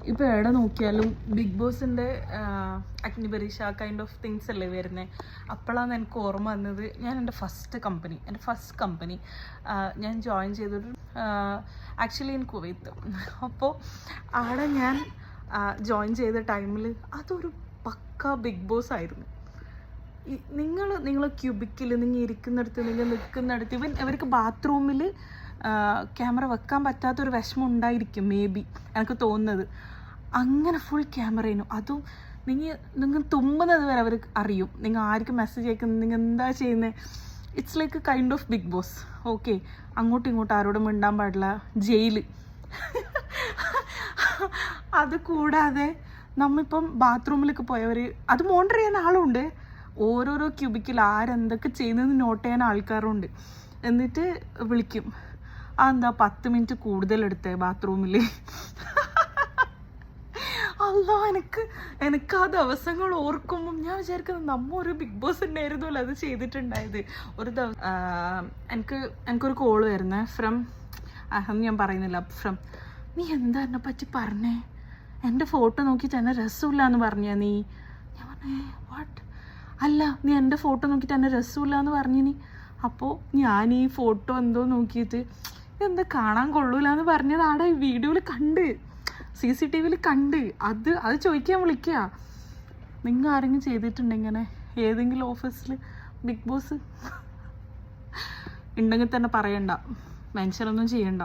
ഇപ്പോൾ എവിടെ നോക്കിയാലും ബിഗ് ബോസിൻ്റെ അഗ്നിപരീക്ഷ കൈൻഡ് ഓഫ് തിങ്സ് അല്ലേ വരുന്നത്. അപ്പോഴാണ് എനിക്ക് ഓർമ്മ വന്നത് ഞാൻ എൻ്റെ ഫസ്റ്റ് കമ്പനി ഞാൻ ജോയിൻ ചെയ്തൊരു ആക്ച്വലി ഇൻ കുവൈത്ത്. അപ്പോൾ അവിടെ ഞാൻ ജോയിൻ ചെയ്ത ടൈമിൽ അതൊരു പക്ക ബിഗ് ബോസ് ആയിരുന്നു. നിങ്ങൾ ക്യൂബിക്കിൽ നിങ്ങൾ ഇരിക്കുന്നിടത്ത് നിങ്ങൾ നിൽക്കുന്നിടത്ത് ഇവൻ അവർക്ക് ബാത്റൂമിൽ ക്യാമറ വെക്കാൻ പറ്റാത്തൊരു വിഷമം ഉണ്ടായിരിക്കും മേ ബി, എനിക്ക് തോന്നുന്നത്. അങ്ങനെ ഫുൾ ക്യാമറയിനും അതും നിങ്ങൾ തുമ്മുന്നത് വരെ അവർ അറിയും. നിങ്ങൾ ആർക്കും മെസ്സേജ് അയക്കുന്നത്, നിങ്ങൾ എന്താ ചെയ്യുന്നത്. It's like kind of big boss. Okay, അങ്ങോട്ടും ഇങ്ങോട്ടും ആരോടും മിണ്ടാൻ പാടില്ല, ജയില്. അത് കൂടാതെ നമ്മിപ്പം ബാത്റൂമിലൊക്കെ പോയവർ അത് മോണിറ്റർ ചെയ്യുന്ന ആളുണ്ട്. ഓരോരോ ക്യൂബിക്കിൽ ആരെന്തൊക്കെ ചെയ്യുന്നതെന്ന് നോട്ട് ചെയ്യാൻ ആൾക്കാരുണ്ട്. എന്നിട്ട് വിളിക്കും, എന്താ 10 മിനിറ്റ് കൂടുതലെടുത്തേ ബാത്റൂമിൽ. അല്ല, എനിക്ക് ആ ദിവസങ്ങൾ ഓർക്കുമ്പം ഞാൻ വിചാരിക്കുന്നത് നമ്മ ഒരു ബിഗ് ബോസ് ഉണ്ടായിരുന്നല്ലോ അത് ചെയ്തിട്ടുണ്ടായത്. ഒരു എനിക്കൊരു കോള് വരുന്നേ ഫ്രം, അതൊന്നും ഞാൻ പറയുന്നില്ല, ഫ്രം നീ എന്താ എന്നെ പറ്റി പറഞ്ഞേ, എൻ്റെ ഫോട്ടോ നോക്കിയിട്ട് എന്നെ രസമില്ല എന്ന് പറഞ്ഞാ നീ. ഞാൻ പറഞ്ഞേ വാട്ട്, അല്ല നീ എൻ്റെ ഫോട്ടോ നോക്കിയിട്ട് എന്നെ രസമില്ല എന്ന് പറഞ്ഞു നീ. അപ്പോൾ ഞാൻ ഈ ഫോട്ടോ എന്തോ നോക്കിയിട്ട് എന്താ കാണാൻ കൊള്ളൂല എന്ന് പറഞ്ഞത് ആടെ വീഡിയോയിൽ കണ്ട്, CCTVയിൽ കണ്ട്. അത് ചോദിക്കാൻ വിളിക്കുക. നിങ്ങൾ ആരെങ്കിലും ചെയ്തിട്ടുണ്ട് ഇങ്ങനെ ഏതെങ്കിലും ഓഫീസിൽ ബിഗ് ബോസ്? ഉണ്ടെങ്കിൽ തന്നെ പറയണ്ട, മെൻഷനൊന്നും ചെയ്യണ്ട.